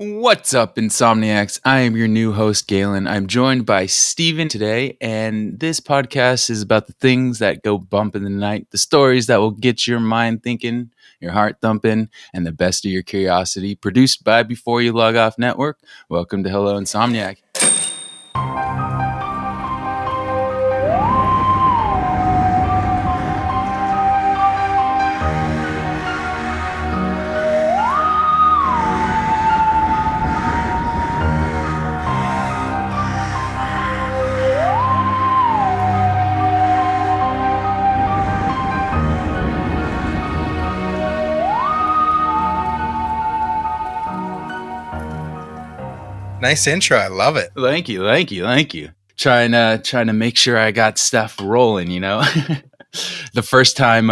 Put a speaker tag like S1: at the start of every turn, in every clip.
S1: What's up, Insomniacs? I am your new host, Gaelan. I'm joined by Steven today, and this podcast is about the things that go bump in the night, the stories that will get your mind thinking, your heart thumping, and the best of your curiosity. Produced by Before You Log Off Network. Welcome to Hello, Insomniac.
S2: Nice intro. I love it.
S1: Thank you. Trying to make sure I got stuff rolling, The first time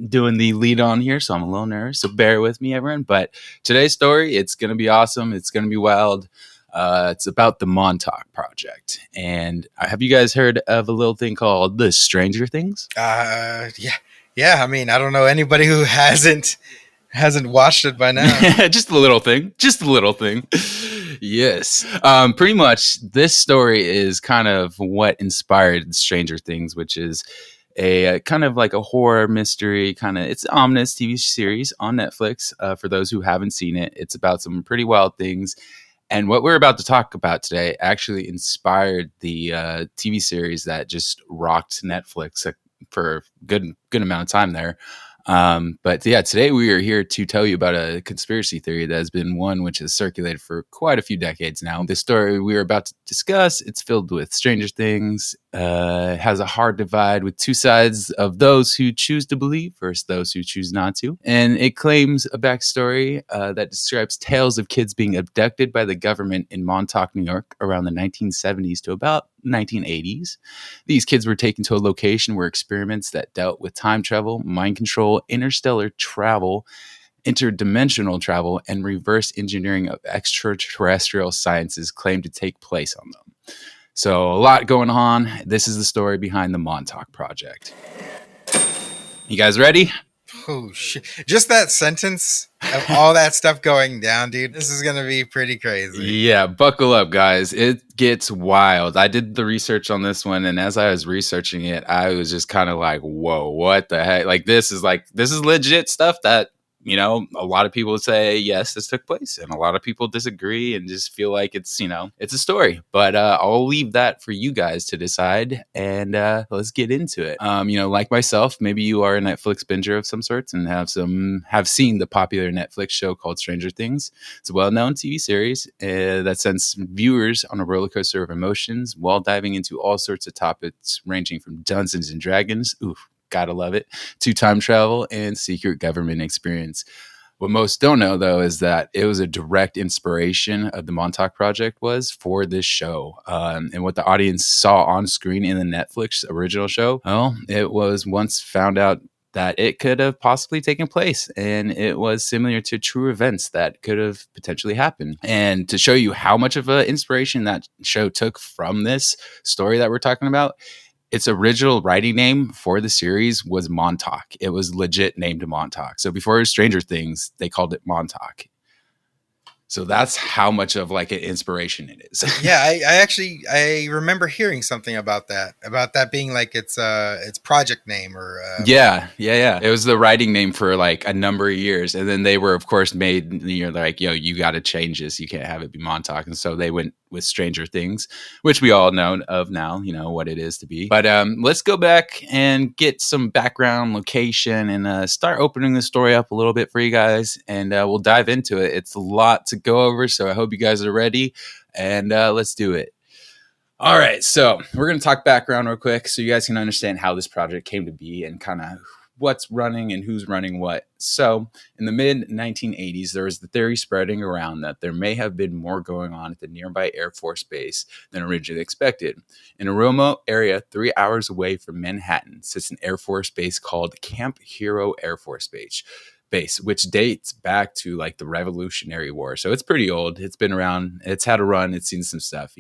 S1: doing the lead on here, so I'm a little nervous, so bear with me, everyone. But today's story, it's going to be awesome. It's going to be wild. It's about the Montauk Project. And have you guys heard of a little thing called the Stranger Things?
S2: Yeah. I mean, I don't know anybody who hasn't watched it by now.
S1: Just a little thing. Yes. Pretty much this story is kind of what inspired Stranger Things, which is a kind of like a horror mystery it's an ominous TV series on Netflix. For those who haven't seen it, it's about some pretty wild things. And what we're about to talk about today actually inspired the TV series that just rocked Netflix for a good amount of time there. But yeah, today we are here to tell you about a conspiracy theory that has been one which has circulated for quite a few decades now. The story we are about to discuss, it's filled with stranger things, has a hard divide with two sides of those who choose to believe versus those who choose not to. And it claims a backstory that describes tales of kids being abducted by the government in Montauk, New York around the 1970s to about 1980s. These kids were taken to a location where experiments that dealt with time travel, mind control, interstellar travel, interdimensional travel, and reverse engineering of extraterrestrial sciences claimed to take place on them. So a lot going on. This is the story behind the Montauk Project. You guys ready?
S2: Oh shit! Just that sentence of all that stuff going down, dude. This is gonna be pretty crazy.
S1: Yeah, buckle up, guys. It gets wild. I did the research on this one, and as I was researching it, I was just kind of like, "Whoa, what the heck?" This is legit stuff that a lot of people would say yes, this took place, and a lot of people disagree and just feel like it's a story. But I'll leave that for you guys to decide, and let's get into it. Like myself, maybe you are a Netflix binger of some sorts and have seen the popular Netflix show called Stranger Things. It's a well-known TV series that sends viewers on a roller coaster of emotions while diving into all sorts of topics ranging from Dungeons and Dragons. Oof. Gotta love it. To time travel and secret government experience. What most don't know, though, is that it was a direct inspiration of the Montauk Project was for this show. And what the audience saw on screen in the Netflix original show, well, it was once found out that it could have possibly taken place, and it was similar to true events that could have potentially happened. And to show you how much of an inspiration that show took from this story that we're talking about, its original writing name for the series was Montauk. It was legit named Montauk. So before it was Stranger Things, they called it Montauk. So that's how much of like an inspiration it is.
S2: Yeah, I remember hearing something about that being like its project name or
S1: Yeah. It was the writing name for like a number of years, and then they were of course made. Like, yo, you got to change this. You can't have it be Montauk, and so they went with Stranger Things, which we all know of now. You know what it is to be. But let's go back and get some background, location, and start opening the story up a little bit for you guys, and we'll dive into it. It's a lot to go over, so I hope you guys are ready, and let's do it. All right, so we're going to talk background real quick so you guys can understand how this project came to be and kind of what's running and who's running what. So in the mid-1980s, there was the theory spreading around that there may have been more going on at the nearby Air Force Base than originally expected. In a remote area 3 hours away from Manhattan sits an Air Force Base called Camp Hero Air Force Base, which dates back to like the Revolutionary War. So it's pretty old. It's been around. It's had a run. It's seen some stuff,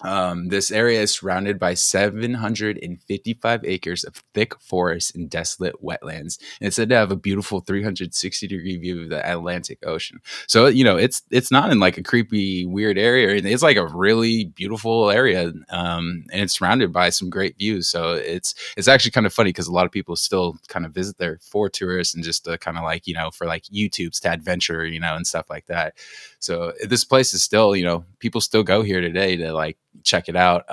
S1: This area is surrounded by 755 acres of thick forest and desolate wetlands. And it's said to have a beautiful 360-degree view of the Atlantic Ocean. So, it's not in like a creepy, weird area or anything. It's like a really beautiful area. And it's surrounded by some great views. So it's actually kind of funny because a lot of people still kind of visit there for tourists and just kind of like, for like YouTubes to adventure, and stuff like that. So this place is still, people still go here today to like check it out.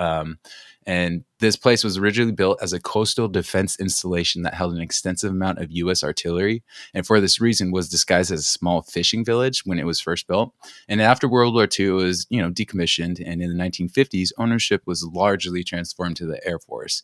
S1: And this place was originally built as a coastal defense installation that held an extensive amount of U.S. artillery, and for this reason was disguised as a small fishing village when it was first built. And after World War II, it was decommissioned, and in the 1950s, ownership was largely transformed to the Air Force.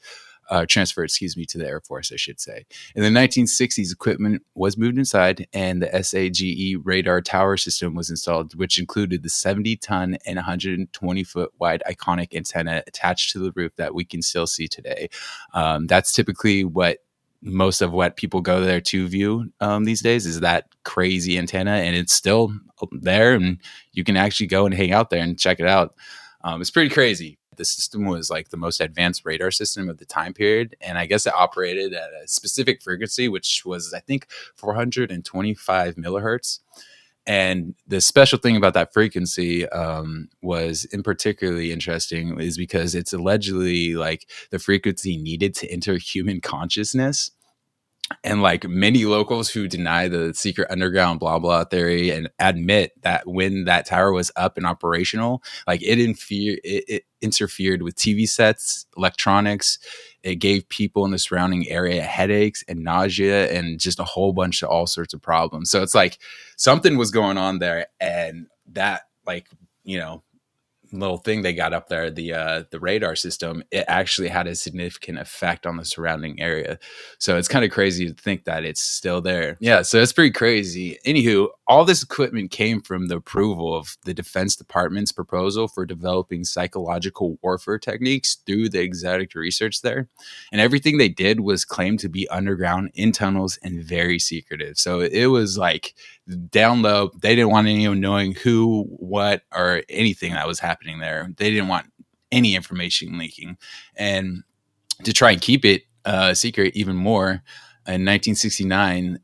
S1: Transferred, to the Air Force, I should say. In the 1960s, equipment was moved inside, and the SAGE radar tower system was installed, which included the 70-ton and 120-foot wide iconic antenna attached to the roof that we can still see today. That's typically most of what people go there to view these days is that crazy antenna, and it's still there, and you can actually go and hang out there and check it out. It's pretty crazy. The system was like the most advanced radar system of the time period. And I guess it operated at a specific frequency, which was, I think, 425 millihertz. And the special thing about that frequency was in particularly interesting is because it's allegedly like the frequency needed to enter human consciousness. And like many locals who deny the secret underground blah blah theory and admit that when that tower was up and operational, like it interfered with TV sets, electronics. It gave people in the surrounding area headaches and nausea and just a whole bunch of all sorts of problems. So it's like something was going on there, and that little thing they got up there, the radar system, it actually had a significant effect on the surrounding area. So it's kind of crazy to think that it's still there. Yeah, so it's pretty crazy. Anywho, all this equipment came from the approval of the Defense Department's proposal for developing psychological warfare techniques through the exotic research there. And everything they did was claimed to be underground, in tunnels, and very secretive. So it was like down low. They didn't want anyone knowing who, what, or anything that was happening there. They didn't want any information leaking. And to try and keep it secret even more, in 1969,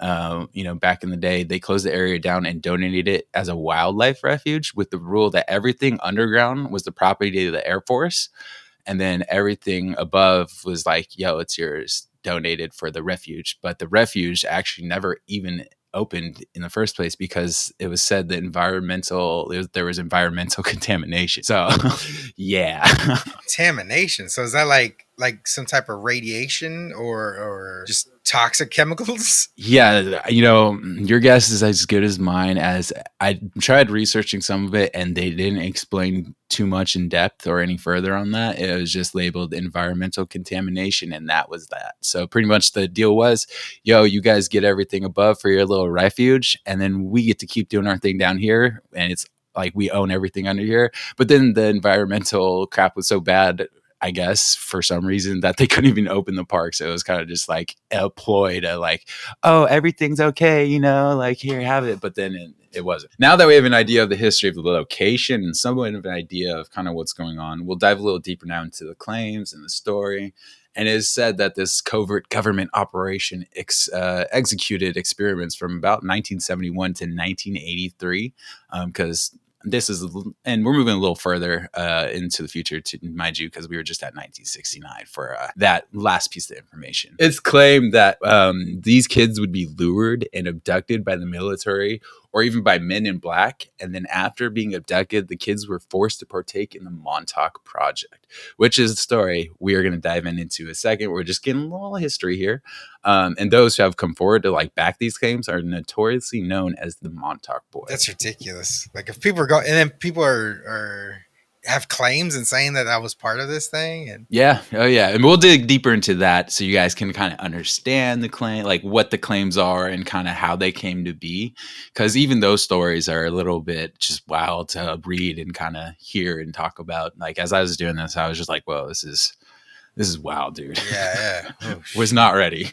S1: back in the day, they closed the area down and donated it as a wildlife refuge with the rule that everything underground was the property of the Air Force. And then everything above was like, yo, it's yours, donated for the refuge. But the refuge actually never even opened in the first place because it was said that there was environmental contamination. So yeah.
S2: Contamination. So is that like some type of radiation or just toxic chemicals?
S1: Yeah, your guess is as good as mine. As I tried researching some of it, and they didn't explain too much in depth or any further on that. It was just labeled environmental contamination, and that was that. So pretty much the deal was, yo, you guys get everything above for your little refuge, and then we get to keep doing our thing down here, and it's like we own everything under here. But then the environmental crap was so bad, I guess, for some reason, that they couldn't even open the park. So it was kind of just like a ploy to like, oh, everything's okay, like here, have it. But then it wasn't. Now that we have an idea of the history of the location and somewhat of an idea of kind of what's going on, we'll dive a little deeper now into the claims and the story. And it is said that this covert government operation executed experiments from about 1971 to 1983, because and we're moving a little further into the future, to mind you, because we were just at 1969 for that last piece of information. It's claimed that these kids would be lured and abducted by the military or even by men in black. And then after being abducted, the kids were forced to partake in the Montauk Project, which is the story we are going to dive into a second. We're just getting a little history here. And those who have come forward to like back these claims are notoriously known as the Montauk Boys.
S2: That's ridiculous. Like if people are going, and then people are have claims and saying that I was part of this thing. And
S1: yeah, oh yeah, and we'll dig deeper into that so you guys can kind of understand the claim, like what the claims are and kind of how they came to be, because even those stories are a little bit just wild to read and kind of hear and talk about. Like as I was doing this, I was just like, whoa, this is wild, dude.
S2: Yeah. Oh,
S1: was not ready.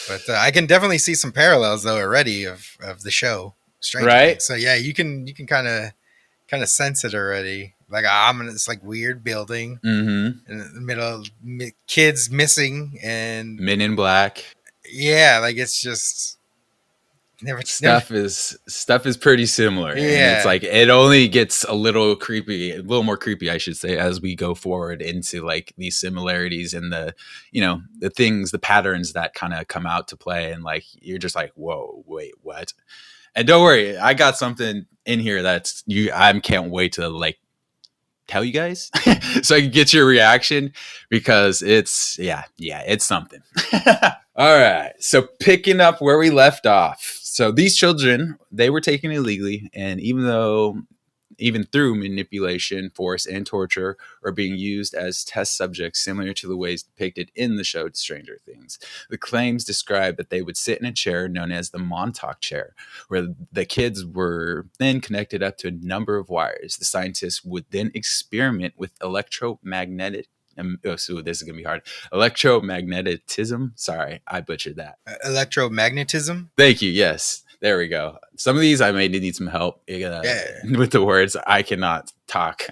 S2: But I can definitely see some parallels though already of the show, Stranger
S1: right?
S2: Things. So yeah, you can kind of kind of sense it already. Like ominous, like weird building
S1: Mm-hmm.
S2: in the middle, kids missing, and
S1: Men in Black.
S2: yeah, like it's just never.
S1: Stuff is pretty similar, and it's
S2: Yeah,
S1: like it only gets a little creepy, a little more creepy, I should say, as we go forward into like these similarities and the things, the patterns that kind of come out to play, and like you're just like, whoa, wait, what? And don't worry, I got something in here that's you. I can't wait to like tell you guys so I can get your reaction because it's something. All right. So picking up where we left off. So these children, they were taken illegally, and even through manipulation, force, and torture, are being used as test subjects similar to the ways depicted in the show Stranger Things. The claims describe that they would sit in a chair known as the Montauk chair, where the kids were then connected up to a number of wires. The scientists would then experiment with electromagnetic. So this is going to be hard. Electromagnetism. Sorry, I butchered that.
S2: electromagnetism.
S1: Thank you. Yes. There we go. Some of these I may need some help with the words. I cannot talk.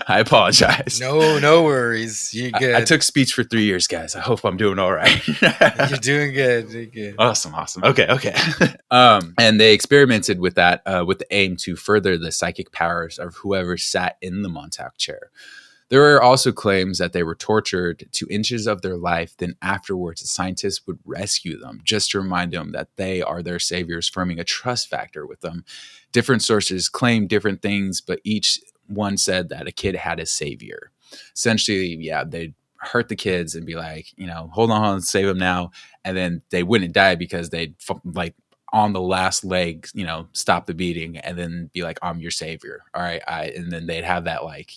S1: I apologize.
S2: No worries. You're good.
S1: I took speech for 3 years, guys. I hope I'm doing all right.
S2: You're doing good. You're good.
S1: Awesome. Okay. And they experimented with that with the aim to further the psychic powers of whoever sat in the Montauk chair. There were also claims that they were tortured to inches of their life. Then afterwards, the scientists would rescue them just to remind them that they are their saviors, forming a trust factor with them. Different sources claim different things, but each one said that a kid had a savior. Essentially, yeah, they'd hurt the kids and be like, hold on, save them now. And then they wouldn't die because they'd like on the last leg, stop the beating and then be like, I'm your savior. All right. And then they'd have that like,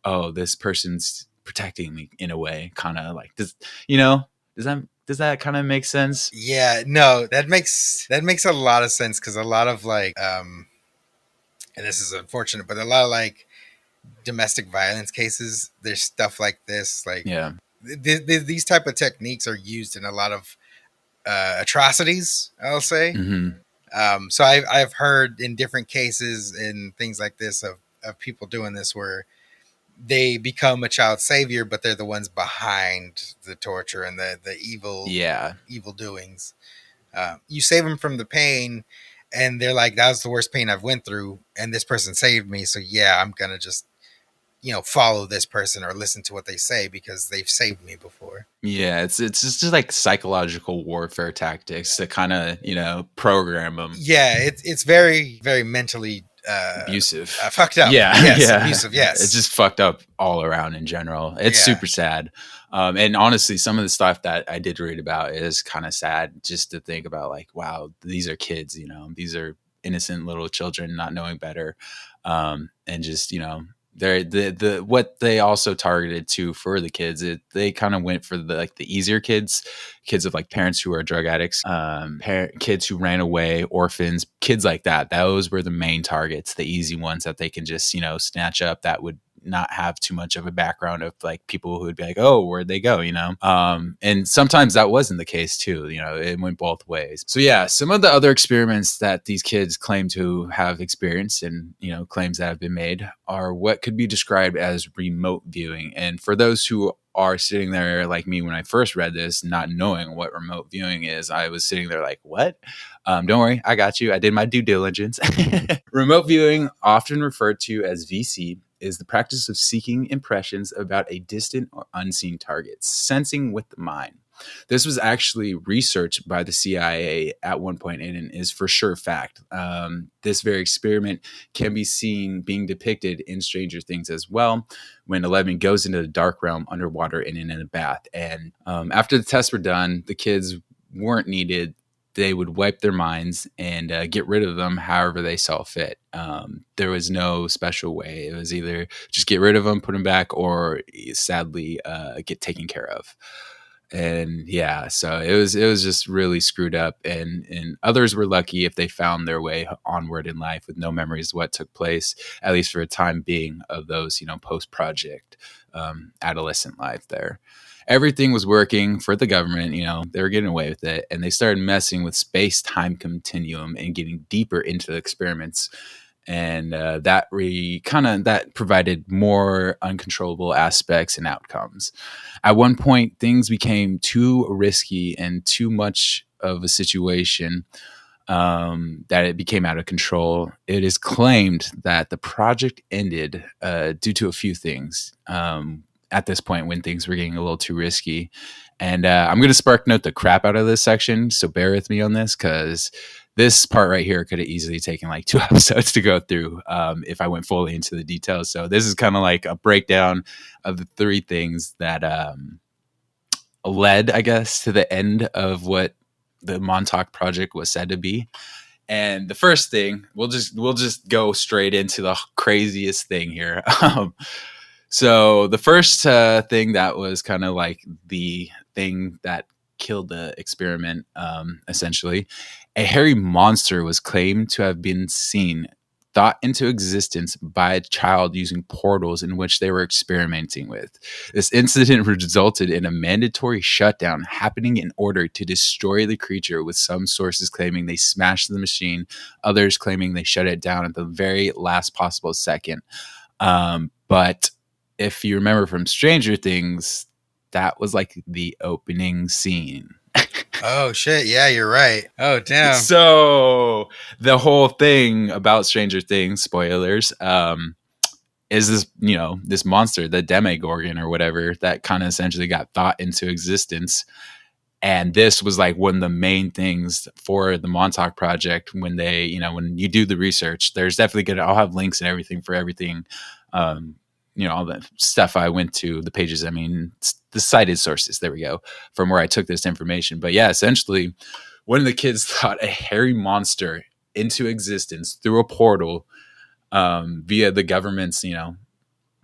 S1: oh, this person's protecting me in a way, kind of like does that kind of make sense?
S2: Yeah, no, that makes a lot of sense because a lot of like and this is unfortunate, but a lot of like domestic violence cases, there's stuff like this, like
S1: Yeah.
S2: These type of techniques are used in a lot of atrocities, I'll say.
S1: Mm-hmm.
S2: So I've heard in different cases and things like this of people doing this where they become a child savior, but they're the ones behind the torture and the evil doings. You save them from the pain, and they're like, "That was the worst pain I've went through, and this person saved me. So yeah, I'm gonna just follow this person or listen to what they say because they've saved me before."
S1: Yeah, it's just like psychological warfare tactics to kind of program them.
S2: Yeah, it's very very mentally
S1: abusive,
S2: fucked up.
S1: Yeah,
S2: yes,
S1: yeah.
S2: Abusive. Yes,
S1: it's just fucked up all around in general. It's super sad. And honestly, some of the stuff that I did read about is kind of sad just to think about. Like, wow, these are kids. These are innocent little children not knowing better, and just they're the what they also targeted to for the kids. They kind of went for the easier kids of like parents who are drug addicts, kids who ran away, orphans, kids like that. Those were the main targets, the easy ones that they can just snatch up. That would not have too much of a background of like people who would be like, oh, where'd they go? And sometimes that wasn't the case too. It went both ways. So yeah, some of the other experiments that these kids claim to have experienced and claims that have been made are what could be described as remote viewing. And for those who are sitting there like me when I first read this, not knowing what remote viewing is, I was sitting there like, what? Don't worry, I got you. I did my due diligence. Remote viewing, often referred to as VC, is the practice of seeking impressions about a distant or unseen target, sensing with the mind. This was actually researched by the CIA at one point and is for sure fact. This very experiment can be seen being depicted in Stranger Things as well, when Eleven goes into the dark realm underwater and in a bath. And after the tests were done, the kids weren't needed. They would wipe their minds and get rid of them however they saw fit. There was no special way. It was either just get rid of them, put them back, or sadly get taken care of. And yeah, so it was just really screwed up. And others were lucky if they found their way onward in life with no memories of what took place, at least for a time being, of those post-project adolescent life there. Everything was working for the government, they were getting away with it. And they started messing with space-time continuum and getting deeper into the experiments. and that provided more uncontrollable aspects and outcomes. At one point, things became too risky and too much of a situation that it became out of control. It is claimed that the project ended due to a few things at this point when things were getting a little too risky. And I'm going to spark note the crap out of this section, so bear with me on this, because this part right here could have easily taken like 2 episodes to go through if I went fully into the details. So this is kind of like a breakdown of the 3 things that led, I guess, to the end of what the Montauk Project was said to be. And the first thing, we'll just go straight into the craziest thing here. So the first thing that was kind of like the thing that killed the experiment, essentially, a hairy monster was claimed to have been seen, thought into existence by a child using portals in which they were experimenting with. This incident resulted in a mandatory shutdown happening in order to destroy the creature, with some sources claiming they smashed the machine, others claiming they shut it down at the very last possible second. But if you remember from Stranger Things, that was like the opening scene.
S2: Oh shit, yeah, you're right. Oh damn.
S1: So the whole thing about Stranger Things, spoilers, is this, this monster, the Demogorgon or whatever, that kind of essentially got thought into existence. And this was like one of the main things for the Montauk Project when they, when you do the research, there's definitely I'll have links and everything for everything. All the stuff I went to, the pages, the cited sources, there we go, from where I took this information. But yeah, essentially, one of the kids thought a hairy monster into existence through a portal via the government's,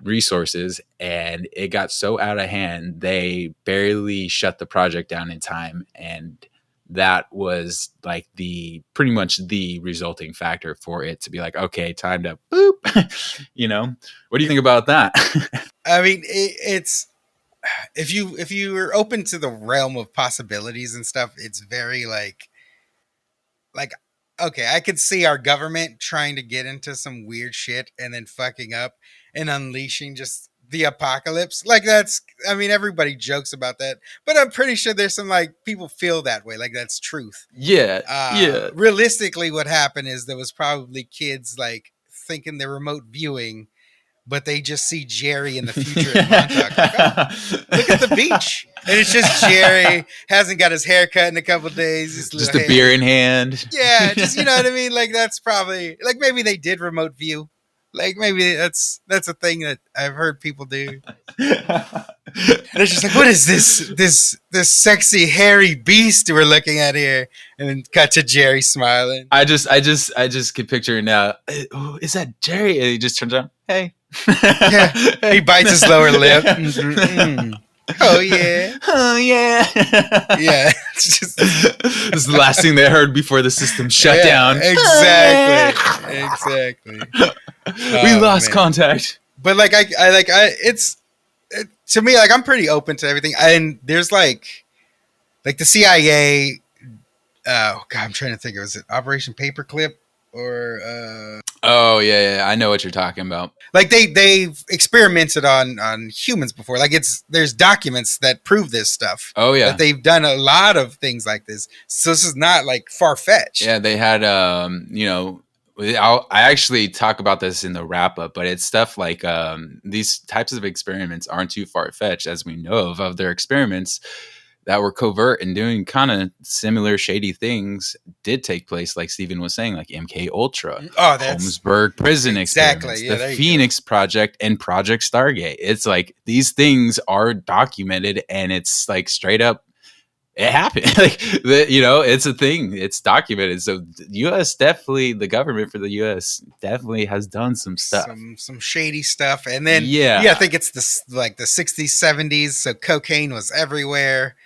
S1: resources, and it got so out of hand, they barely shut the project down in time. And that was like pretty much the resulting factor for it to be like, okay, time to boop. What do you think about that?
S2: It's if you are open to the realm of possibilities and stuff, it's very like okay, I could see our government trying to get into some weird shit and then fucking up and unleashing just the apocalypse. Like everybody jokes about that, but I'm pretty sure there's some people feel that way. Like that's truth.
S1: Yeah.
S2: Realistically, what happened is there was probably kids thinking they're remote viewing, but they just see Jerry in the future in Montauk. Look at the beach. And it's just Jerry, hasn't got his hair cut in a couple of days.
S1: Just a beer in hand.
S2: Yeah, just, you know what I mean? That's probably, maybe they did remote view. Maybe that's a thing that I've heard people do. And it's just what is this sexy hairy beast we're looking at here? And then cut to Jerry smiling.
S1: I just could picture it now. Oh, is that Jerry? And he just turns around. Hey.
S2: Yeah. He bites his lower lip. Mm-hmm. Oh yeah. Yeah.
S1: It's just this is the last thing they heard before the system shut down.
S2: Exactly.
S1: We lost contact.
S2: But to me, I'm pretty open to everything. And there's the CIA. Oh God, I'm trying to think. Was it Operation Paperclip or?
S1: Oh yeah, I know what you're talking about.
S2: They've experimented on humans before. There's documents that prove this stuff.
S1: Oh yeah,
S2: that they've done a lot of things like this. So this is not far fetched.
S1: Yeah, they had I actually talk about this in the wrap up, but it's stuff like these types of experiments aren't too far fetched, as we know of other experiments that were covert and doing kind of similar shady things did take place, like Steven was saying, like MK Ultra, Holmesburg prison experiments, the Phoenix Project, and Project Stargate. It's these things are documented, and it's straight up, it happened. It's a thing. It's documented. So the U.S. definitely, the government for the U.S. definitely has done some stuff,
S2: some shady stuff. And then I think it's the 60s, 70s. So cocaine was everywhere.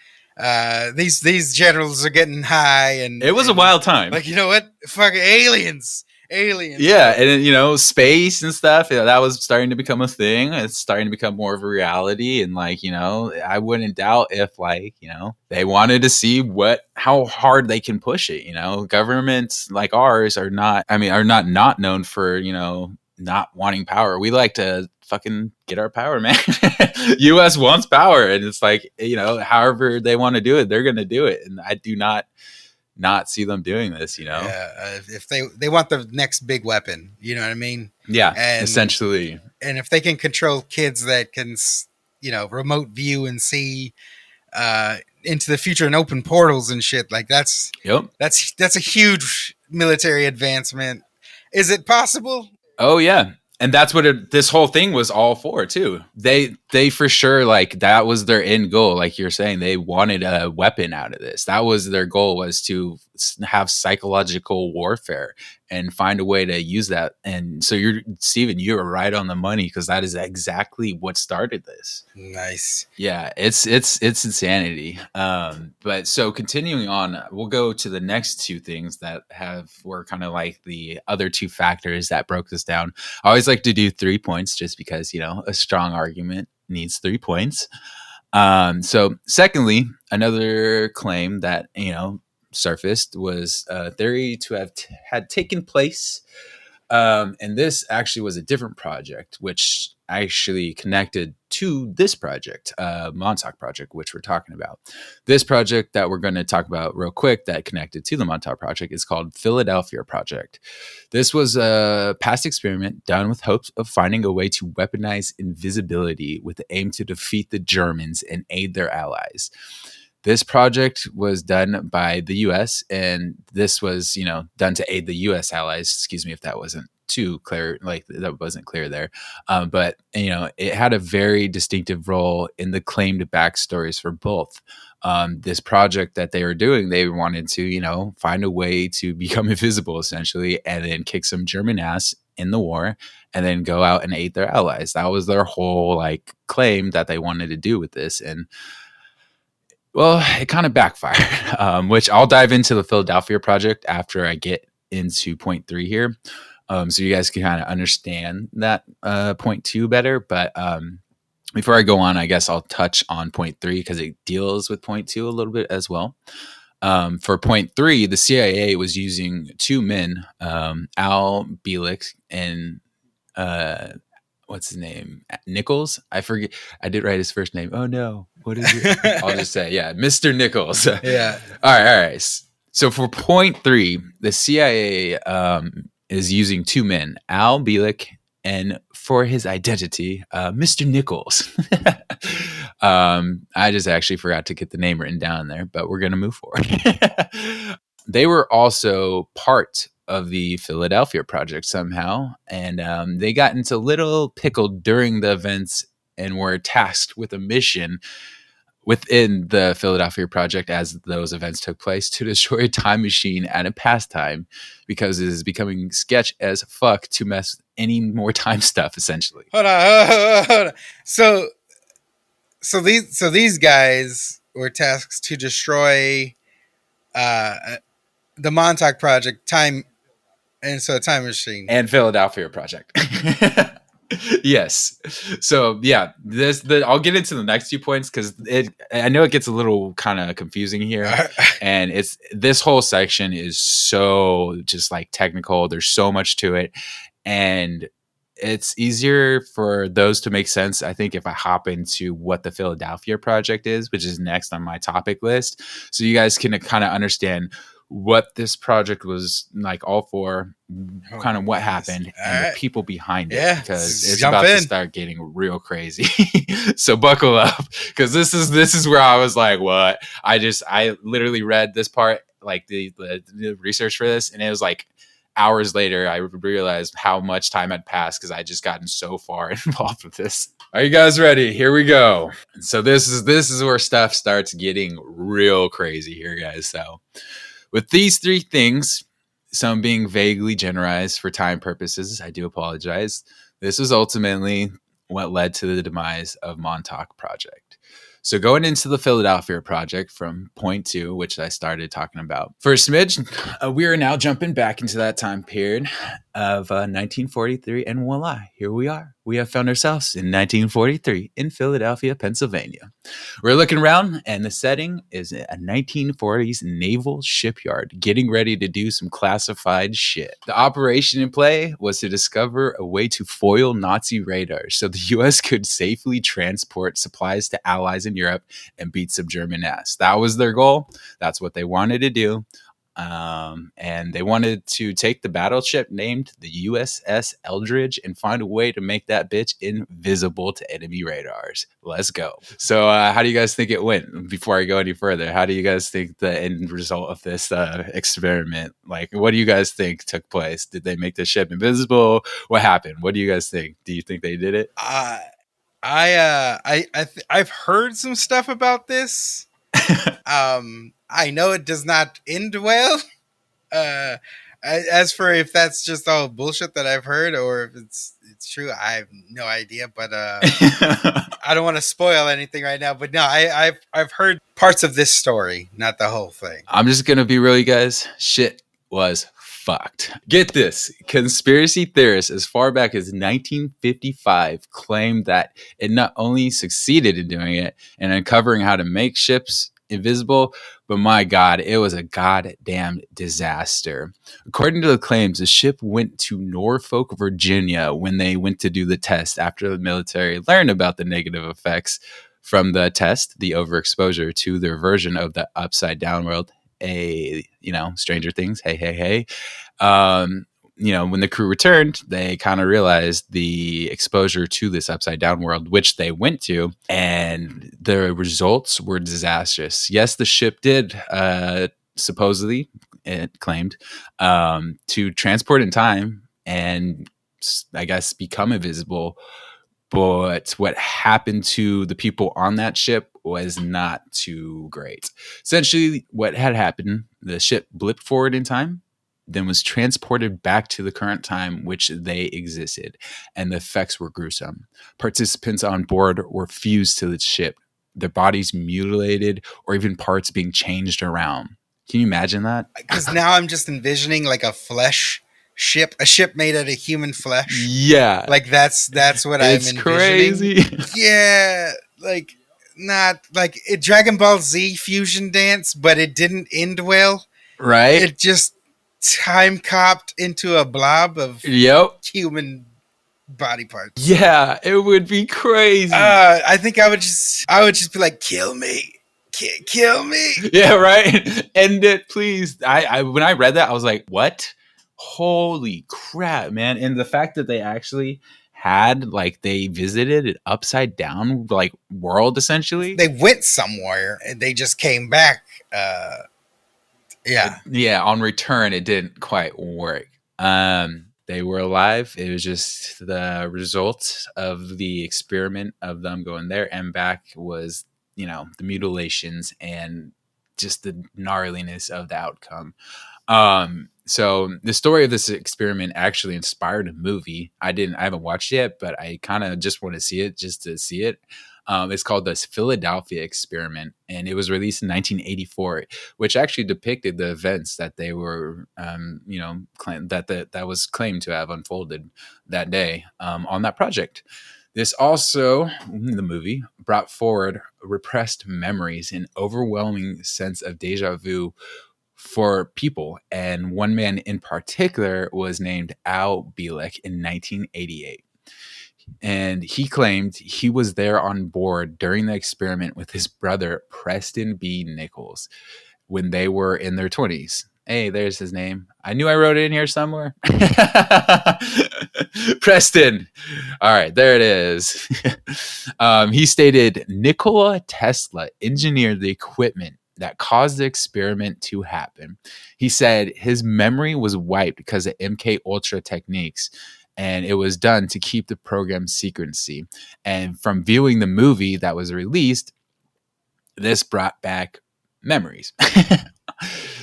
S2: These generals are getting high, and
S1: it was a wild time.
S2: You know what? Fucking aliens. aliens.
S1: Yeah, and you know, space and stuff, that was starting to become a thing. It's starting to become more of a reality, and like, you know, I wouldn't doubt if, like, you know, they wanted to see how hard they can push it. You know, governments like ours are not, I mean, are not known for, you know, not wanting power. We like to fucking get our power, man. US wants power, and it's like, you know, however they want to do it, they're going to do it, and I do not see them doing this, you know.
S2: Yeah, if they want the next big weapon, you know what I mean?
S1: Yeah,
S2: and
S1: essentially.
S2: And if they can control kids that can, you know, remote view and see into the future and open portals and shit, like that's a huge military advancement. Is it possible?
S1: Oh yeah. And that's what this whole thing was all for too. They for sure, like, that was their end goal. Like you're saying, they wanted a weapon out of this. That was their goal, was to have psychological warfare and find a way to use that. And so Steven, you were right on the money, because that is exactly what started this.
S2: Nice.
S1: Yeah, it's insanity. But so continuing on, we'll go to the next two things that were kind of like the other two factors that broke this down. I always like to do 3 points, just because, you know, a strong argument needs 3 points. So secondly, another claim that, you know, surfaced was a theory to have had taken place. And this actually was a different project, which actually connected to this project, Montauk Project, which we're talking about. This project that we're going to talk about real quick that connected to the Montauk Project is called Philadelphia Project. This was a past experiment done with hopes of finding a way to weaponize invisibility with the aim to defeat the Germans and aid their allies. This project was done by the U.S., and this was, you know, done to aid the U.S. allies. Excuse me if that wasn't too clear, like that wasn't clear there. But, you know, it had a very distinctive role in the claimed backstories for both. This project that they were doing, they wanted to, you know, find a way to become invisible, essentially, and then kick some German ass in the war, and then go out and aid their allies. That was their whole, like, claim that they wanted to do with this. And well, it kind of backfired, which I'll dive into the Philadelphia Project after I get into point 3 here. So you guys can kind of understand that point 2 better. But before I go on, I guess I'll touch on point 3, because it deals with point 2 a little bit as well. For point 3, the CIA was using 2 men, Al Bilo and what's his name? Nichols? I forget. I did write his first name. Oh no. What is it? I'll just say, yeah, Mr. Nichols.
S2: Yeah.
S1: All right. So for point 3, the CIA is using 2 men, Al Bilo, and for his identity, Mr. Nichols. I just actually forgot to get the name written down there, but we're going to move forward. They were also part of the Philadelphia Project somehow, and they got into a little pickle during the events and were tasked with a mission within the Philadelphia Project as those events took place to destroy a time machine at a past time, because it is becoming sketch as fuck to mess any more time stuff, essentially.
S2: Hold on. So these guys were tasked to destroy the Montauk Project, time machine,
S1: and Philadelphia Project. Yes. So yeah, I'll get into the next 2 points, because I know it gets a little kind of confusing here, and this whole section is so just like technical. There's so much to it, and it's easier for those to make sense, I think, if I hop into what the Philadelphia Project is, which is next on my topic list, so you guys can kind of understand what this project was like all for, kind of what happened, and the people behind it, because it's about to start getting real crazy. So buckle up, because this is where I was like, what? I literally read this part, like the research for this, and it was like hours later I realized how much time had passed, because I just gotten so far involved with this. Are you guys ready? Here we go. So this is where stuff starts getting real crazy here, guys. So with these 3 things, some being vaguely generalized for time purposes, I do apologize, this was ultimately what led to the demise of Montauk Project. So going into the Philadelphia Project from point 2, which I started talking about. For a smidge, we are now jumping back into that time period of 1943, and voila, here we are. We have found ourselves in 1943 in Philadelphia, Pennsylvania. We're looking around, and the setting is a 1940s naval shipyard getting ready to do some classified shit. The operation in play was to discover a way to foil Nazi radars so the U.S. could safely transport supplies to allies in Europe and beat some German ass. That was their goal. That's what they wanted to do. And they wanted to take the battleship named the USS Eldridge and find a way to make that bitch invisible to enemy radars. Let's go. So how do you guys think it went? Before I go any further, how do you guys think the end result of this experiment? Like, what do you guys think took place? Did they make the ship invisible? What happened? What do you guys think? Do you think they did it?
S2: I've heard some stuff about this. I know it does not end well. As for if that's just all bullshit that I've heard or if it's true, I have no idea. But I don't want to spoil anything right now. But no, I've heard parts of this story, not the whole thing.
S1: I'm just gonna be real, you guys. Shit was fucked. Get this. Conspiracy theorists as far back as 1955 claimed that it not only succeeded in doing it and uncovering how to make ships invisible, but my God, it was a goddamn disaster. According to the claims, the ship went to Norfolk, Virginia when they went to do the test after the military learned about the negative effects from the test, the overexposure to their version of the upside down world. Stranger Things. Hey. When the crew returned, they kind of realized the exposure to this upside down world, which they went to, and the results were disastrous. Yes, the ship did supposedly, it claimed, to transport in time and I guess become invisible. But what happened to the people on that ship was not too great. Essentially, what had happened, the ship blipped forward in time, then was transported back to the current time which they existed, and the effects were gruesome. Participants on board were fused to the ship, their bodies mutilated, or even parts being changed around. Can you imagine that?
S2: Because now I'm just envisioning like a flesh ship, a ship made out of human flesh.
S1: Yeah,
S2: like that's what I'm envisioning.
S1: Crazy.
S2: Yeah, like not like a Dragon Ball Z fusion dance, but it didn't end well.
S1: Right?
S2: It just time copped into a blob of human body parts.
S1: Yeah, it would be crazy.
S2: I think I would just be like, kill me. Kill me.
S1: Yeah, right. End it, please. I when I read that, I was like, what? Holy crap, man. And the fact that they actually had, like, they visited an upside down, like, world, essentially.
S2: They went somewhere and they just came back.
S1: Yeah, on return, it didn't quite work. They were alive. It was just the result of the experiment of them going there and back was, the mutilations and just the gnarliness of the outcome. So the story of this experiment actually inspired a movie. I haven't watched it yet, but I kind of just want to see it just to see it. It's called the Philadelphia Experiment, and it was released in 1984, which actually depicted the events that they were, that was claimed to have unfolded that day on that project. This also, the movie, brought forward repressed memories and overwhelming sense of deja vu for people. And one man in particular was named Al Bielek in 1988. And he claimed he was there on board during the experiment with his brother, Preston B. Nichols, when they were in their 20s. Hey, there's his name. I knew I wrote it in here somewhere. Preston. All right, there it is. He stated, Nikola Tesla engineered the equipment that caused the experiment to happen. He said his memory was wiped because of MK Ultra techniques, and it was done to keep the program secrecy. And from viewing the movie that was released, this brought back memories.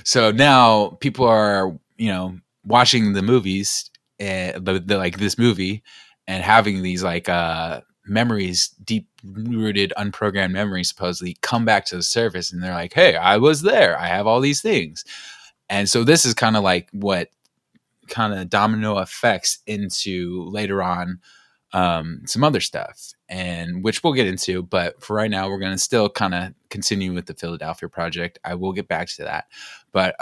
S1: So now people are, watching the movies, like this movie, and having these like memories, deep rooted, unprogrammed memories, supposedly come back to the surface, and they're like, "Hey, I was there. I have all these things." And so this is kind of like what kind of domino effects into later on some other stuff, and which we'll get into. But for right now, we're going to still kind of continue with the Philadelphia Project. I will get back to that. But,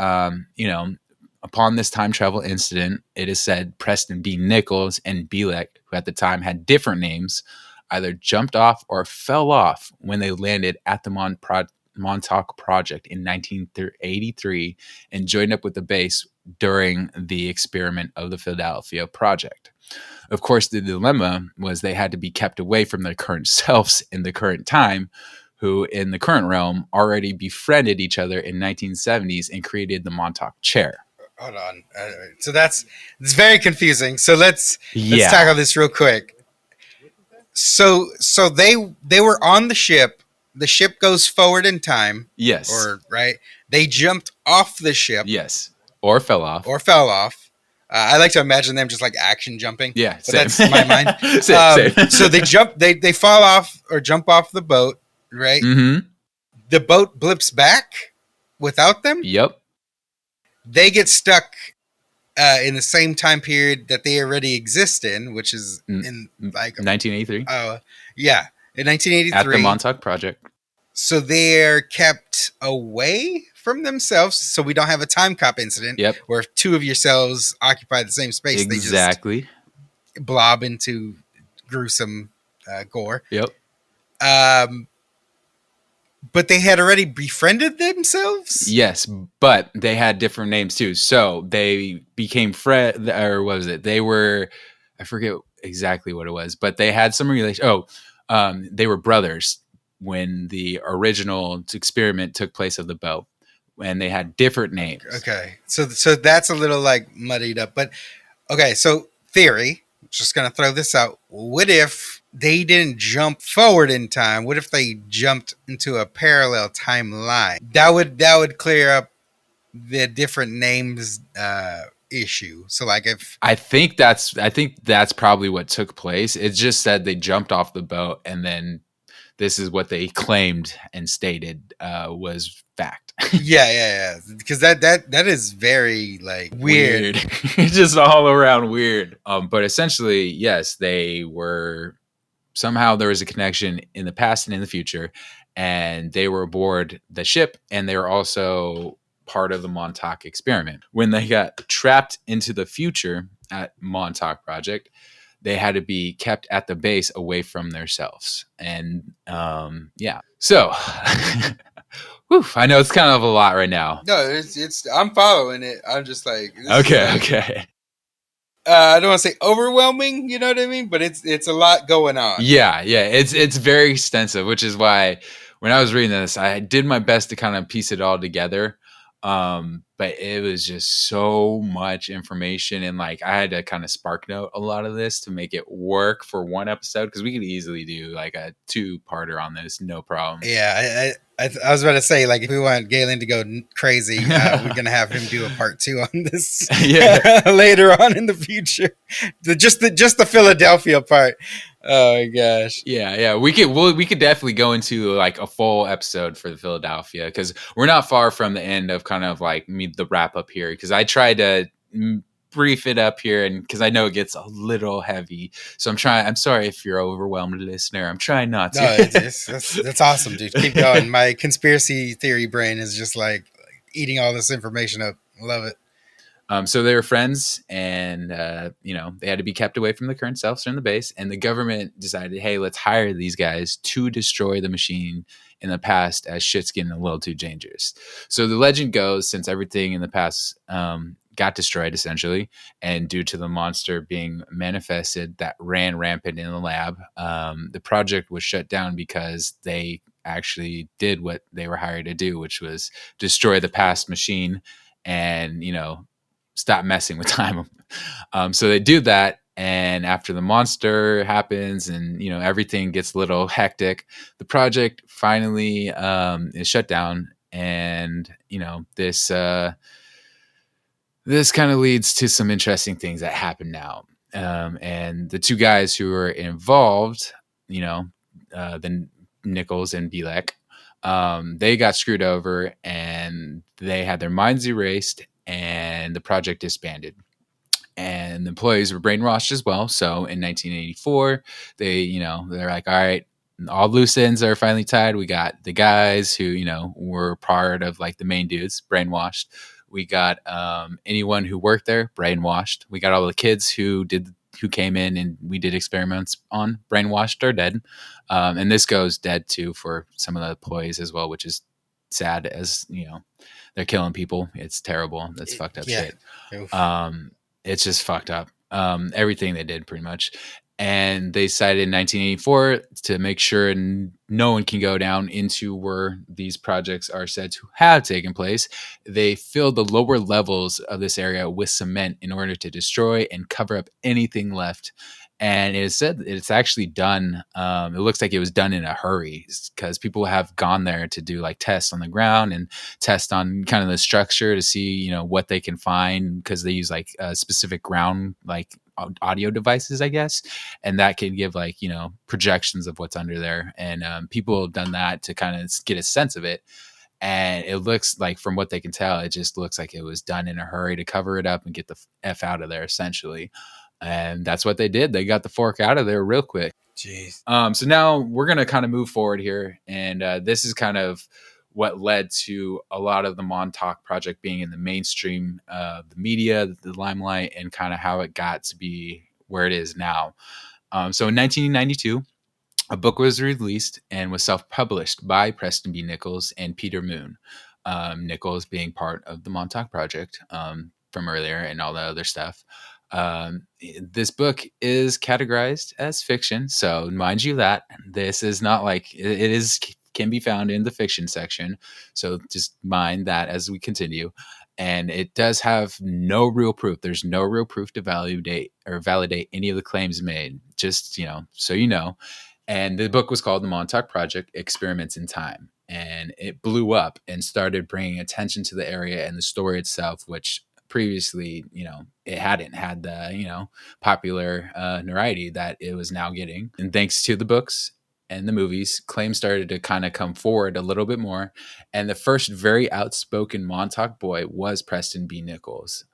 S1: upon this time travel incident, it is said Preston B. Nichols and Bilo, who at the time had different names, either jumped off or fell off when they landed at the Montauk Project in 1983 and joined up with the base during the experiment of the Philadelphia Project. Of course, the dilemma was they had to be kept away from their current selves in the current time, who in the current realm already befriended each other in 1970s and created the Montauk chair.
S2: Hold on. So it's very confusing. So let's tackle this real quick. So they were on the ship. The ship goes forward in time.
S1: Yes.
S2: Or right. They jumped off the ship.
S1: Yes. Or fell off.
S2: I like to imagine them just like action jumping.
S1: Yeah,
S2: but that's my mind. Same. So they jump. They fall off or jump off the boat. Right.
S1: Mm-hmm.
S2: The boat blips back without them.
S1: Yep.
S2: They get stuck in the same time period that they already exist in, which is in like
S1: 1983.
S2: Yeah, in 1983
S1: at the Montauk Project.
S2: So they're kept away from themselves, so we don't have a time cop incident.
S1: Yep.
S2: Where if two of yourselves occupy the same space,
S1: exactly.
S2: They just blob into gruesome gore.
S1: Yep.
S2: But they had already befriended themselves?
S1: Yes, but they had different names too. So they became friends, or what was it? They were, I forget exactly what it was, but they had some relation. They were brothers when the original experiment took place of the boat, and they had different names.
S2: Okay, so that's a little like muddied up. But okay, so theory, just gonna throw this out. What if they didn't jump forward in time? What if they jumped into a parallel timeline? That would clear up the different names issue. So like if
S1: I think that's probably what took place. It just said they jumped off the boat, and then this is what they claimed and stated was fact.
S2: yeah. Because that is very like weird.
S1: Just all around weird. But essentially, yes, they were. Somehow there was a connection in the past and in the future, and they were aboard the ship, and they were also part of the Montauk experiment. When they got trapped into the future at Montauk Project, they had to be kept at the base away from themselves. And so whew, I know it's kind of a lot right now.
S2: No, it's I'm following it. I'm just like
S1: okay.
S2: I don't want to say overwhelming, you know what I mean? But it's a lot going on.
S1: Yeah. It's very extensive, which is why when I was reading this, I did my best to kind of piece it all together. But it was just so much information, and like I had to kind of spark note a lot of this to make it work for one episode, because we could easily do like a 2-parter on this, no problem.
S2: Yeah, I was about to say, like, if we want Gaelan to go crazy, we're gonna have him do a part 2 on this later on in the future. Just the Philadelphia part. Oh my gosh.
S1: Yeah. We could definitely go into like a full episode for the Philadelphia, because we're not far from the end of kind of like the wrap up here, because I tried to brief it up here, and because I know it gets a little heavy, so I'm sorry if you're overwhelmed, listener. I'm trying not to.
S2: No, that's awesome, dude. Keep going. My conspiracy theory brain is just like eating all this information up. Love it.
S1: So they were friends, and they had to be kept away from the current selves in the base, and the government decided, hey, let's hire these guys to destroy the machine in the past, as shit's getting a little too dangerous. So the legend goes, since everything in the past got destroyed essentially, and due to the monster being manifested that ran rampant in the lab, the project was shut down because they actually did what they were hired to do, which was destroy the past machine and stop messing with time. So they do that, and after the monster happens and everything gets a little hectic, the project finally is shut down. And this kind of leads to some interesting things that happen now. And the two guys who are involved, the Nichols and Bilo, they got screwed over and they had their minds erased and the project disbanded. And the employees were brainwashed as well. So in 1984, they're like, all right, all loose ends are finally tied. We got the guys who, were part of like the main dudes brainwashed. We got anyone who worked there brainwashed. We got all the kids who came in and we did experiments on brainwashed or dead. And this goes dead too for some of the employees as well, which is sad as, they're killing people. It's terrible. That's fucked up shit. It's just fucked up. Everything they did pretty much. And they decided in 1984 to make sure no one can go down into where these projects are said to have taken place. They filled the lower levels of this area with cement in order to destroy and cover up anything left. And it is said it's actually done. It looks like it was done in a hurry because people have gone there to do like tests on the ground and test on kind of the structure to see, what they can find because they use like specific ground like audio devices, I guess, and that can give like projections of what's under there. And people have done that to kind of get a sense of it. And it looks like, from what they can tell, it just looks like it was done in a hurry to cover it up and get the F out of there, essentially. And that's what they did. They got the fork out of there real quick.
S2: Jeez.
S1: So now we're going to kind of move forward here. And this is kind of what led to a lot of the Montauk Project being in the mainstream, the media, the limelight, and kind of how it got to be where it is now. So in 1992, a book was released and was self-published by Preston B. Nichols and Peter Moon. Nichols being part of the Montauk Project from earlier and all the other stuff. This book is categorized as fiction, so mind you that this is not like it can be found in the fiction section. So just mind that as we continue. And it does have no real proof. There's no real proof to validate any of the claims made. Just so you know. And the book was called The Montauk Project: Experiments in Time. And it blew up and started bringing attention to the area and the story itself, which previously, it hadn't had the, popular notoriety that it was now getting. And thanks to the books and the movies, claims started to kind of come forward a little bit more. And the first very outspoken Montauk boy was Preston B. Nichols.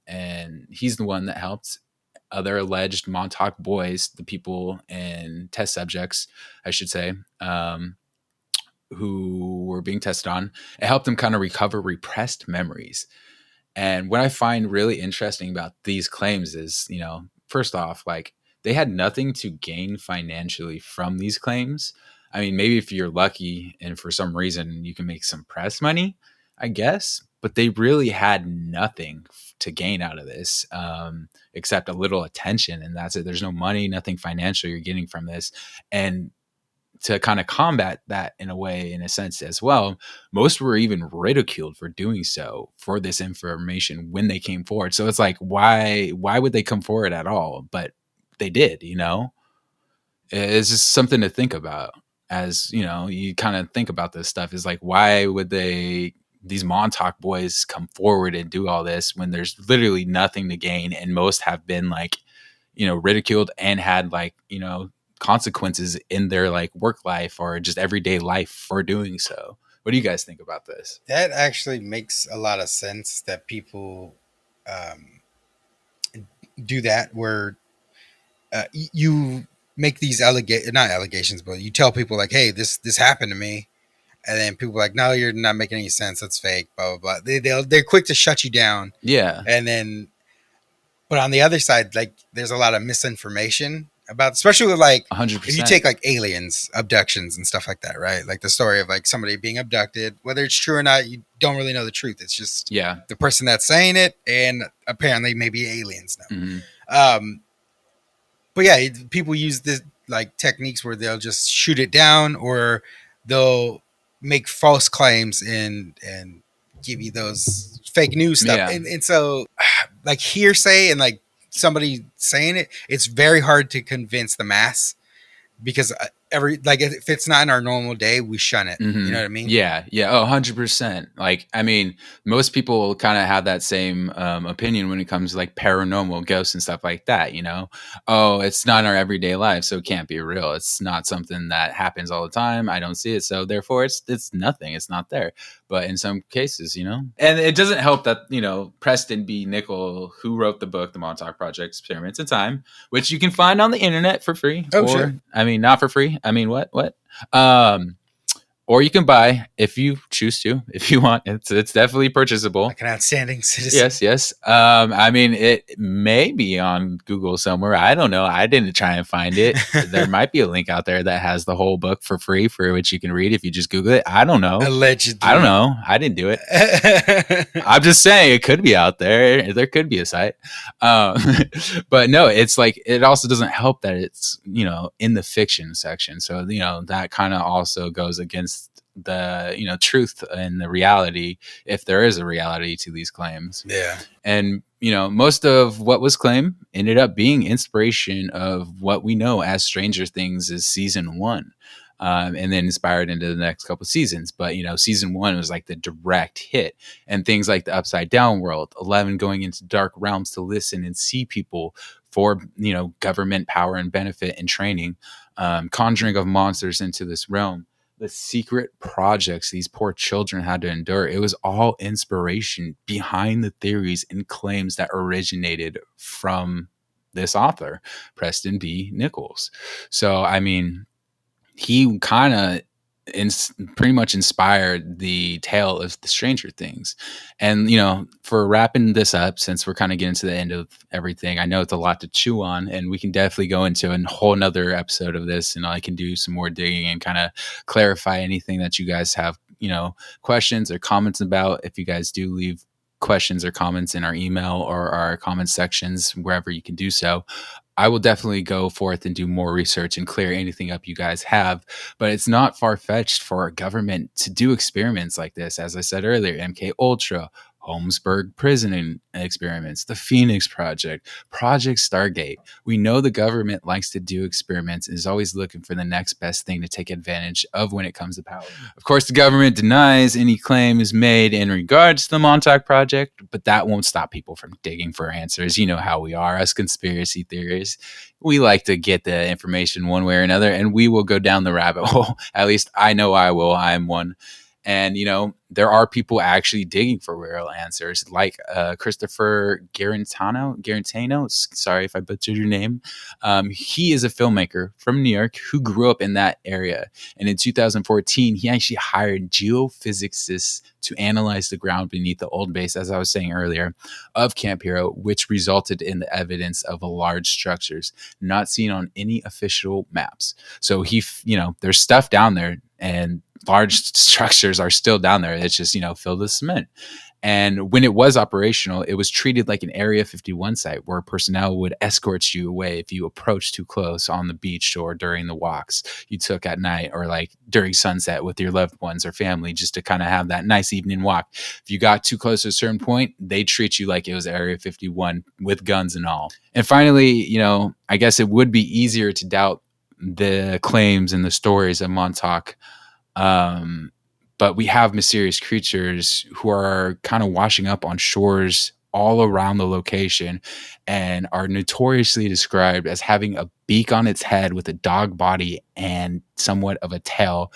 S1: And he's the one that helped other alleged Montauk boys, the people and test subjects, I should say, who were being tested on. It helped them kind of recover repressed memories. And what I find really interesting about these claims is, first off, like, they had nothing to gain financially from these claims. I mean, maybe if you're lucky and for some reason you can make some press money, I guess, but they really had nothing to gain out of this except a little attention. And that's it. There's no money, nothing financial you're getting from this. And to kind of combat that in a sense as well, most were even ridiculed for doing so for this information when they came forward. So it's like, why would they come forward at all? But they did, it's just something to think about as, you kind of think about this stuff is like, why would these Montauk boys come forward and do all this when there's literally nothing to gain? And most have been like, ridiculed and had like, consequences in their like work life or just everyday life for doing so. What do you guys think about this?
S2: That actually makes a lot of sense that people do that, where you make these not allegations, but you tell people like, hey, this happened to me. And then people are like, no, you're not making any sense. That's fake, blah, blah, blah. They're quick to shut you down.
S1: Yeah.
S2: And then, but on the other side, like, there's a lot of misinformation about, especially with like
S1: 100%.
S2: If you take like aliens, abductions and stuff like that, right? Like the story of like somebody being abducted, whether it's true or not, you don't really know the truth. It's just the person that's saying it, and apparently maybe aliens know.
S1: Mm-hmm.
S2: But yeah, people use this like techniques where they'll just shoot it down, or they'll make false claims and give you those fake news stuff.
S1: Yeah.
S2: And so like hearsay and like somebody saying it, it's very hard to convince the mass, because if it's not in our normal day, we shun it. You know what I mean?
S1: Yeah. Oh, 100%. Like, I mean, most people kind of have that same opinion when it comes to like paranormal ghosts and stuff like that, Oh, it's not in our everyday life, so it can't be real. It's not something that happens all the time. I don't see it, so therefore it's nothing. It's not there. But in some cases, and it doesn't help that, Preston B. Nichol, who wrote the book, The Montauk Project, Experiments in Time, which you can find on the internet for free.
S2: Oh, sure.
S1: I mean, not for free. I mean, what? Or you can buy if you choose to, if you want. It's definitely purchasable.
S2: Like an outstanding citizen.
S1: Yes. I mean, it may be on Google somewhere. I don't know. I didn't try and find it. There might be a link out there that has the whole book for free, for which you can read if you just Google it. I don't know.
S2: Allegedly.
S1: I don't know. I didn't do it. I'm just saying it could be out there. There could be a site. But no, it's like, it also doesn't help that it's, in the fiction section. So, that kind of also goes against the truth and the reality, if there is a reality to these claims.
S2: Yeah.
S1: And most of what was claimed ended up being inspiration of what we know as Stranger Things is season 1, and then inspired into the next couple of seasons. But season 1 was like the direct hit, and things like the Upside Down world, 11 going into dark realms to listen and see people for government power and benefit and training, conjuring of monsters into this realm, the secret projects these poor children had to endure. It was all inspiration behind the theories and claims that originated from this author, Preston B. Nichols. So, I mean, he kind of pretty much inspired the tale of the Stranger Things. And, for wrapping this up, since we're kind of getting to the end of everything, I know it's a lot to chew on, and we can definitely go into a whole nother episode of this, and I can do some more digging and kind of clarify anything that you guys have, questions or comments about. If you guys do leave questions or comments in our email or our comment sections, wherever you can do so, I will definitely go forth and do more research and clear anything up you guys have. But it's not far-fetched for our government to do experiments like this. As I said earlier, MK Ultra, Holmesburg prison experiments, the Phoenix Project, Project Stargate. We know the government likes to do experiments and is always looking for the next best thing to take advantage of when it comes to power. Of course, the government denies any claim is made in regards to the Montauk Project, but that won't stop people from digging for answers. You know how we are, us conspiracy theorists. We like to get the information one way or another, and we will go down the rabbit hole. At least I know I will. I'm one. And, there are people actually digging for real answers, like Christopher Garantano. Sorry if I butchered your name. He is a filmmaker from New York who grew up in that area. And in 2014, he actually hired geophysicists to analyze the ground beneath the old base, as I was saying earlier, of Camp Hero, which resulted in the evidence of large structures not seen on any official maps. So there's stuff down there, and large structures are still down there. It's just, filled with cement. And when it was operational, it was treated like an Area 51 site where personnel would escort you away if you approached too close on the beach or during the walks you took at night, or like during sunset with your loved ones or family, just to kind of have that nice evening walk. If you got too close to a certain point, they treat you like it was Area 51 with guns and all. And finally, I guess it would be easier to doubt the claims and the stories of Montauk. But we have mysterious creatures who are kind of washing up on shores all around the location and are notoriously described as having a beak on its head with a dog body and somewhat of a tail.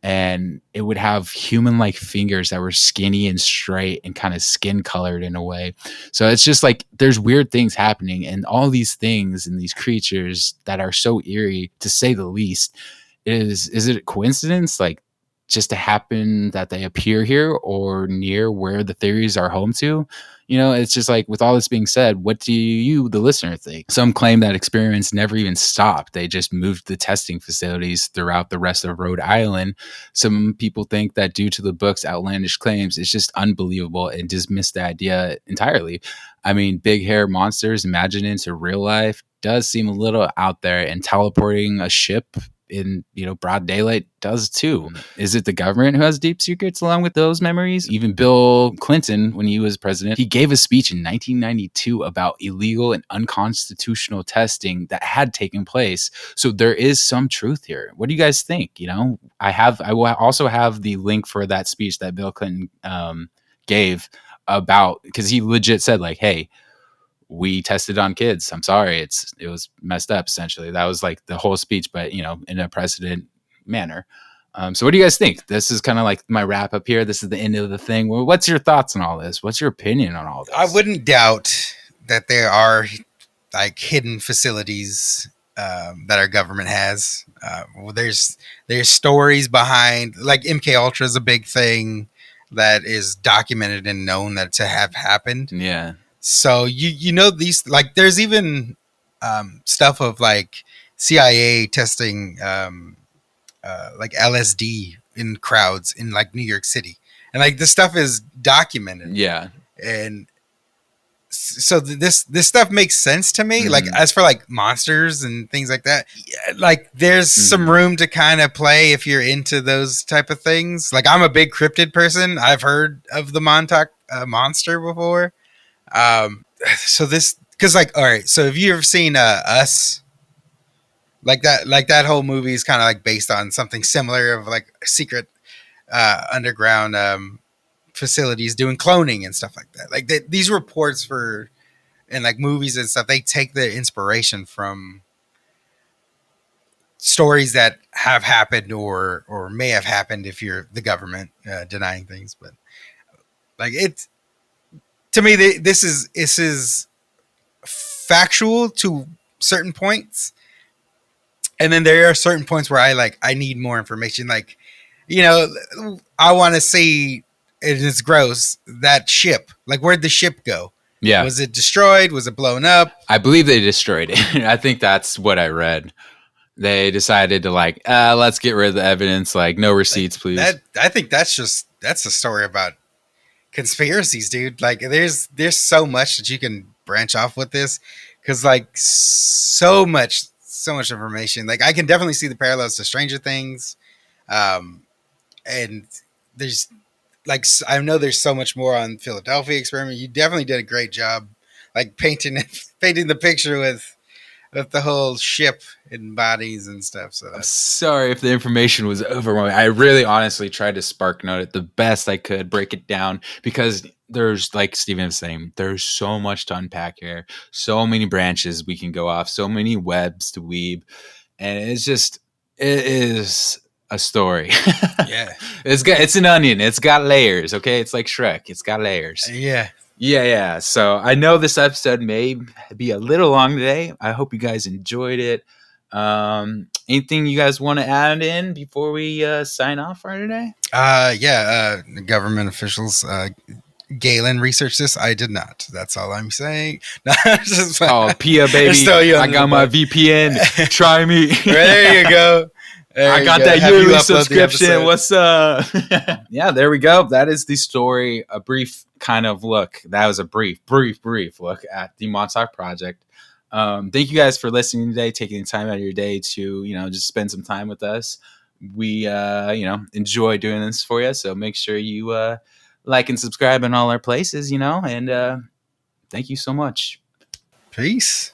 S1: And it would have human-like fingers that were skinny and straight and kind of skin-colored in a way. So it's just like there's weird things happening, and all these things and these creatures that are so eerie, to say the least. Is it a coincidence, like just to happen that they appear here or near where the theories are home to? It's just like, with all this being said, what do you, the listener, think? Some claim that experiments never even stopped. They just moved the testing facilities throughout the rest of Rhode Island. Some people think that due to the book's outlandish claims, it's just unbelievable and dismiss the idea entirely. I mean, big hair monsters imagined into real life does seem a little out there, and teleporting a ship in, broad daylight does too. Is it the government who has deep secrets along with those memories? Even Bill Clinton, when he was president, he gave a speech in 1992 about illegal and unconstitutional testing that had taken place. So there is some truth here. What do you guys think? I will also have the link for that speech that Bill Clinton gave about, because he legit said like, hey, we tested on kids. I'm sorry. It was messed up. Essentially, that was like the whole speech, but in a precedent manner. So what do you guys think? This is kind of like my wrap up here. This is the end of the thing. Well, what's your thoughts on all this? What's your opinion on all this?
S2: I wouldn't doubt that there are like hidden facilities that our government has. Well, there's stories behind, like MK Ultra is a big thing that is documented and known that to have happened.
S1: Yeah.
S2: So these, like there's even stuff of like CIA testing like LSD in crowds in like New York City, and like this stuff is documented.
S1: Yeah.
S2: And so this stuff makes sense to me. Like as for like monsters and things like that, like there's some room to kind of play if you're into those type of things. Like I'm a big cryptid person. I've heard of the Montauk monster before. So this, because like, all right, so have you ever seen Us? Like that whole movie is kind of like based on something similar of like secret underground facilities doing cloning and stuff like that. Like these reports for and like movies and stuff, they take the inspiration from stories that have happened or may have happened if you're the government denying things. But like it's, to me, this is factual to certain points, and then there are certain points where I need more information. Like, I want to see, and it's gross, that ship. Like, where'd the ship go?
S1: Yeah,
S2: was it destroyed? Was it blown up?
S1: I believe they destroyed it. I think that's what I read. They decided to let's get rid of the evidence. Like, no receipts, please.
S2: I think that's a story about conspiracies, dude. Like there's so much that you can branch off with this, because like so much information. Like I can definitely see the parallels to Stranger Things, and there's like, I know there's so much more on Philadelphia experiment. You definitely did a great job, like painting the picture with the whole ship and bodies and stuff. So
S1: I'm sorry if the information was overwhelming. I really honestly tried to spark note it the best I could, break it down, because there's, like Steven was saying, there's so much to unpack here, so many branches we can go off, so many webs to weave, and it is a story.
S2: Yeah,
S1: it's an onion. It's got layers. Okay, it's like Shrek. It's got layers. Yeah. So I know this episode may be a little long today. I hope you guys enjoyed it. Anything you guys want to add in before we sign off for today?
S2: Government officials, Gaelan researched this. I did not. That's all I'm saying.
S1: Pia baby, I got my VPN. Try me.
S2: There you go.
S1: I got that yearly subscription. What's up? Yeah, there we go. That is the story. A brief kind of look. That was a brief look at the Montauk Project. Thank you guys for listening today, taking the time out of your day to, just spend some time with us. We, enjoy doing this for you. So make sure you like and subscribe in all our places, and thank you so much.
S2: Peace.